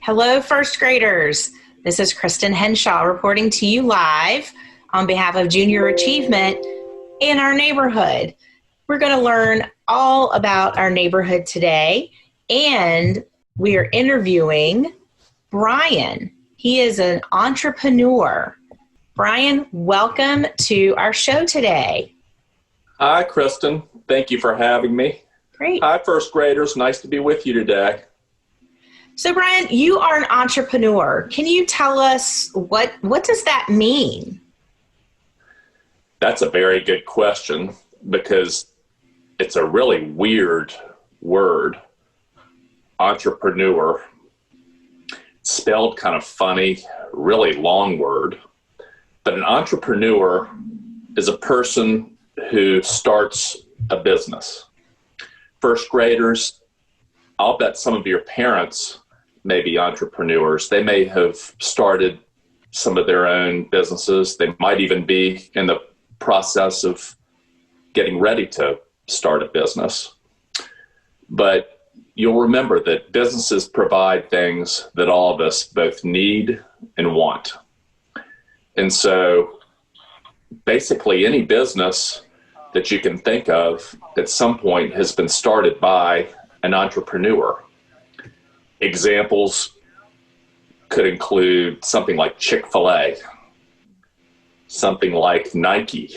Hello, first graders. This is Kristin Henshaw reporting to you live on behalf of Junior Achievement in our neighborhood. We're going to learn all about our neighborhood today, and we are interviewing Brian. He is an entrepreneur. Brian, welcome to our show today. Hi, Kristin. Thank you for having me. Great. Hi, first graders. Nice to be with you today. So, Brian, you are an entrepreneur. Can you tell us what does that mean? That's a very good question because it's a really weird word, entrepreneur. Spelled kind of funny, really long word. But an entrepreneur is a person who starts a business. First graders, I'll bet some of your parents may be entrepreneurs. They may have started some of their own businesses. They might even be in the process of getting ready to start a business. But you'll remember that businesses provide things that all of us both need and want. And so basically any business that you can think of at some point has been started by an entrepreneur. Examples could include something like Chick-fil-A, something like Nike,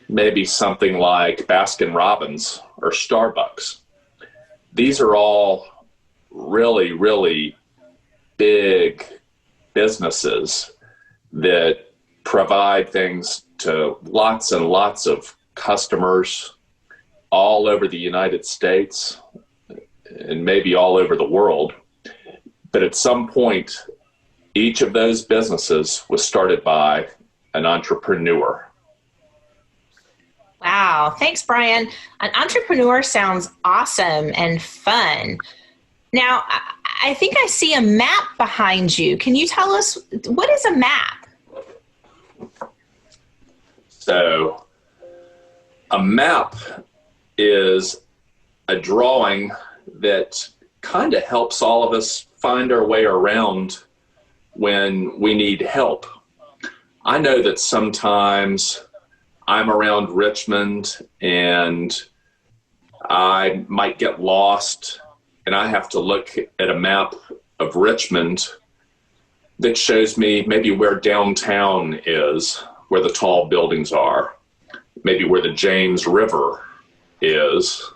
maybe something like Baskin-Robbins or Starbucks. These are all really, really big businesses that provide things to lots and lots of customers all over the United States and maybe all over the world. But at some point, each of those businesses was started by an entrepreneur. Wow. Thanks, Brian. An entrepreneur sounds awesome and fun. Now, I think I see a map behind you. Can you tell us, what is a map? So, a map is a drawing that kind of helps all of us find our way around when we need help. I know that sometimes I'm around Richmond and I might get lost and I have to look at a map of Richmond that shows me maybe where downtown is, where the tall buildings are, maybe where the James River is,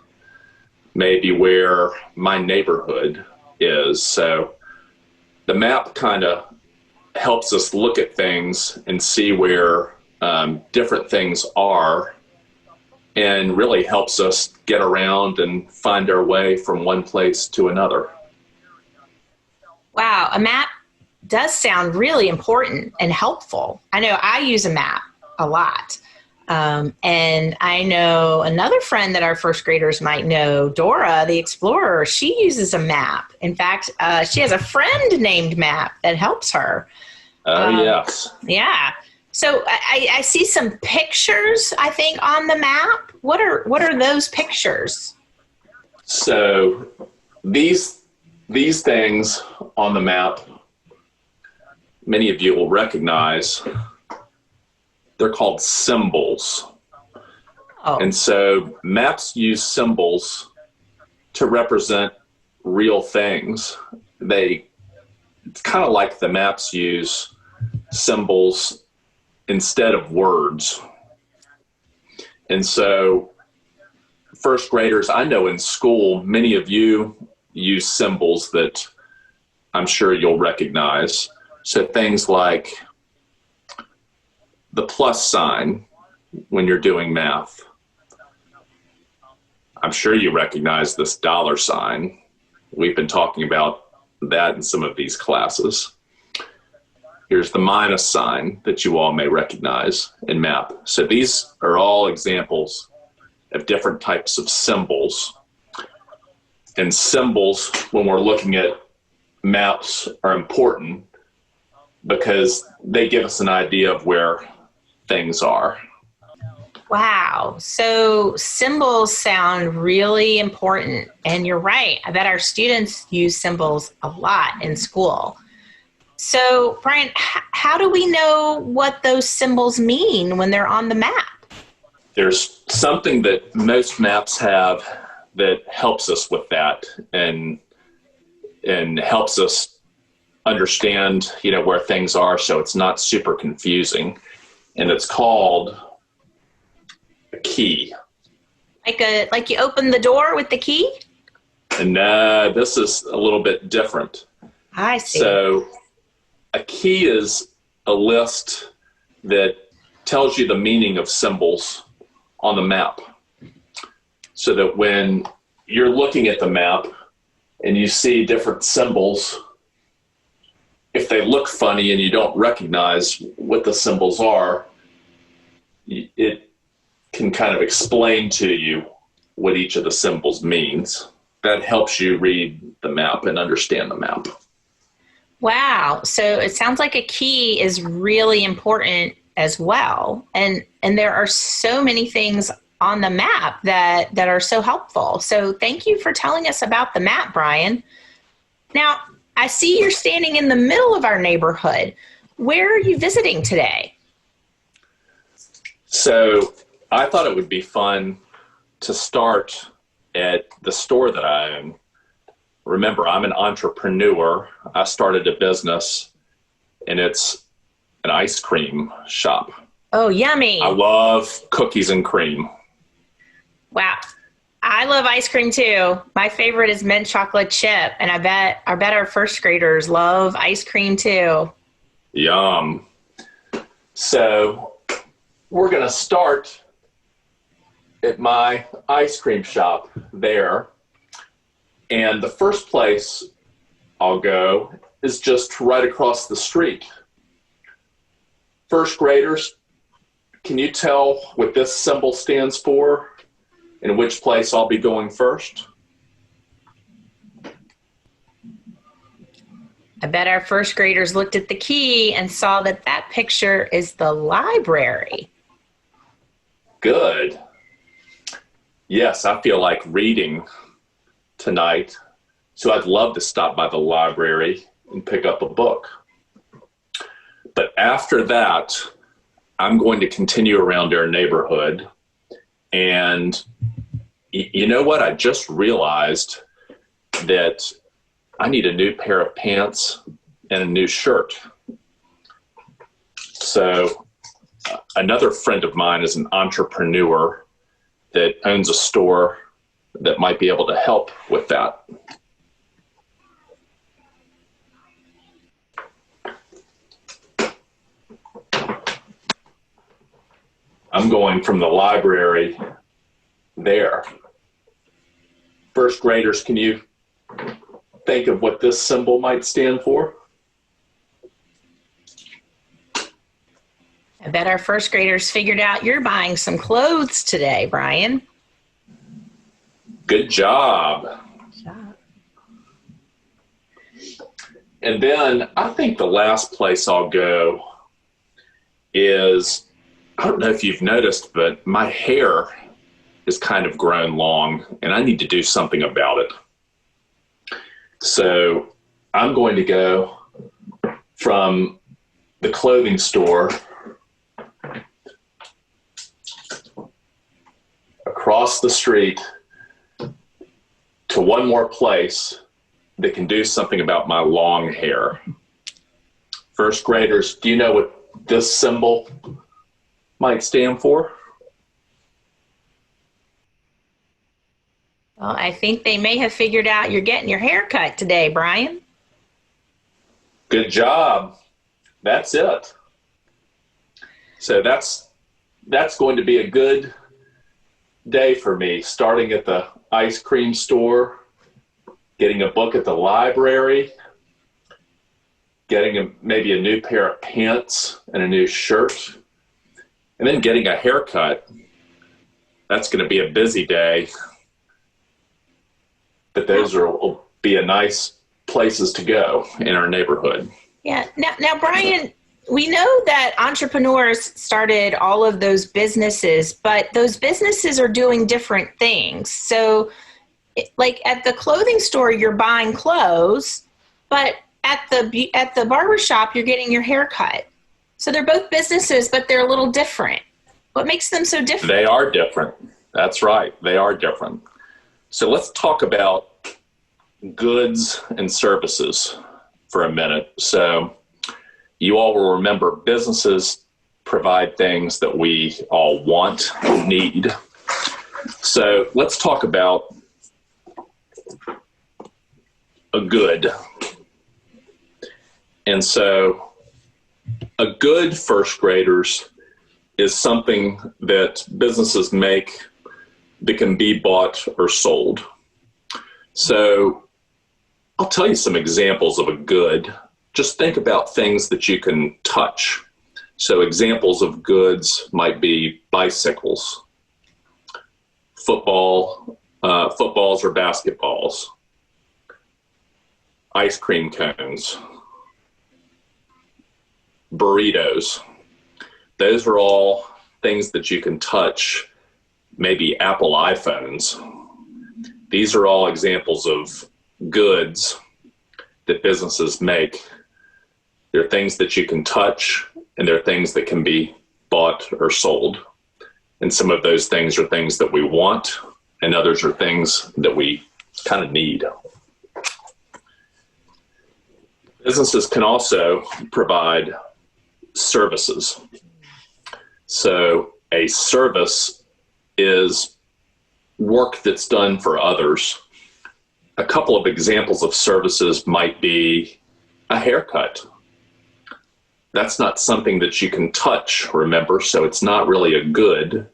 maybe where my neighborhood is. So the map kind of helps us look at things and see where different things are, and really helps us get around and find our way from one place to another. Wow, a map does sound really important and helpful. I know I use a map a lot. And I know another friend that our first graders might know, Dora, the explorer, she uses a map. In fact, she has a friend named Map that helps her. Oh, yes. Yeah. So I see some pictures, I think, on the map. What are those pictures? So these things on the map, many of you will recognize. They're called symbols. Oh. And so maps use symbols to represent real things. It's kind of like the maps use symbols instead of words. And so first graders, I know in school, many of you use symbols that I'm sure you'll recognize. So things like the plus sign when you're doing math. I'm sure you recognize this dollar sign. We've been talking about that in some of these classes. Here's the minus sign that you all may recognize in math. So these are all examples of different types of symbols. And symbols, when we're looking at maps, are important because they give us an idea of where things are. Wow. So symbols sound really important. And you're right. I bet our students use symbols a lot in school. So, Brian, how do we know what those symbols mean when they're on the map? There's something that most maps have that helps us with that and helps us understand, where things are so it's not super confusing. And it's called a key. Like you open the door with the key? And this is a little bit different. I see. So a key is a list that tells you the meaning of symbols on the map. So that when you're looking at the map and you see different symbols, if they look funny and you don't recognize what the symbols are, it can kind of explain to you what each of the symbols means. That helps you read the map and understand the map. Wow. So it sounds like a key is really important as well. And there are so many things on the map that are so helpful. So thank you for telling us about the map, Brian. Now, I see you're standing in the middle of our neighborhood. Where are you visiting today? So I thought it would be fun to start at the store that I own. Remember, I'm an entrepreneur. I started a business, and it's an ice cream shop. Oh, yummy. I love cookies and cream. Wow. I love ice cream too. My favorite is mint chocolate chip, and I bet our first graders love ice cream too. Yum. So we're going to start at my ice cream shop there. And the first place I'll go is just right across the street. First graders, can you tell what this symbol stands for and which place I'll be going first? I bet our first graders looked at the key and saw that picture is the library. Good. Yes, I feel like reading tonight, so I'd love to stop by the library and pick up a book. But after that, I'm going to continue around our neighborhood. And you know what? I just realized that I need a new pair of pants and a new shirt. So another friend of mine is an entrepreneur that owns a store that might be able to help with that. I'm going from the library there. First graders, can you think of what this symbol might stand for? I bet our first graders figured out you're buying some clothes today, Brian. Good job. And then I think the last place I'll go is, I don't know if you've noticed, but my hair is kind of grown long and I need to do something about it. So I'm going to go from the clothing store across the street to one more place that can do something about my long hair. First graders, do you know what this symbol might stand for? Well, I think they may have figured out you're getting your hair cut today, Brian. Good job. That's it. So that's going to be a good day for me, starting at the ice cream store, getting a book at the library, getting maybe a new pair of pants and a new shirt, and then getting a haircut. That's going to be a busy day, but those will be a nice places to go in our neighborhood. Yeah. Now, Brian, we know that entrepreneurs started all of those businesses, but those businesses are doing different things. So like at the clothing store, you're buying clothes, but at the barbershop, you're getting your hair cut. So they're both businesses, but they're a little different. What makes them so different? They are different. That's right. They are different. So let's talk about goods and services for a minute. So you all will remember businesses provide things that we all want and need. So let's talk about a good. And so a good, first graders, is something that businesses make that can be bought or sold. So I'll tell you some examples of a good. Just think about things that you can touch. So examples of goods might be bicycles, footballs or basketballs, ice cream cones, burritos. Those are all things that you can touch, maybe Apple iPhones. These are all examples of goods that businesses make. They're things that you can touch, and they're things that can be bought or sold. And some of those things are things that we want, and others are things that we kind of need. Businesses can also provide services. So a service is work that's done for others. A couple of examples of services might be a haircut. That's not something that you can touch, remember, so it's not really a good,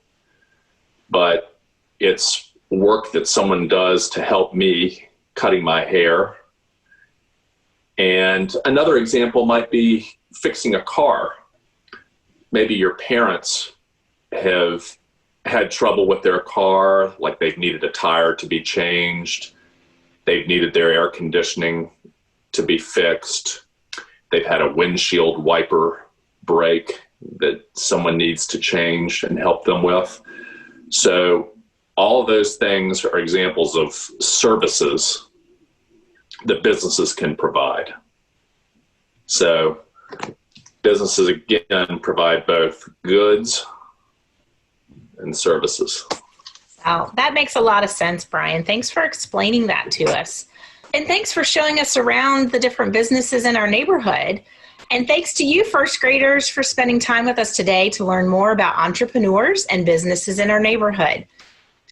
but it's work that someone does to help me cutting my hair. And another example might be fixing a car. Maybe your parents have had trouble with their car, like they've needed a tire to be changed. They've needed their air conditioning to be fixed. They've had a windshield wiper break that someone needs to change and help them with. So all of those things are examples of services that businesses can provide. So businesses, again, provide both goods and services. Wow, that makes a lot of sense, Brian. Thanks for explaining that to us. And thanks for showing us around the different businesses in our neighborhood. And thanks to you, first graders, for spending time with us today to learn more about entrepreneurs and businesses in our neighborhood.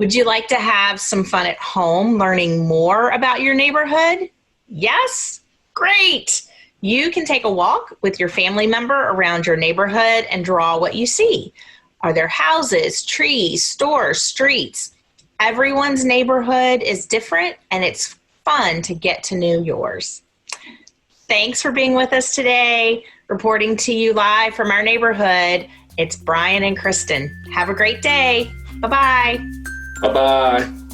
Would you like to have some fun at home learning more about your neighborhood? Yes? Great! You can take a walk with your family member around your neighborhood and draw what you see. Are there houses, trees, stores, streets? Everyone's neighborhood is different, and it's fun to get to know yours. Thanks for being with us today. Reporting to you live from our neighborhood, it's Brian and Kristin. Have a great day. Bye-bye. Bye-bye.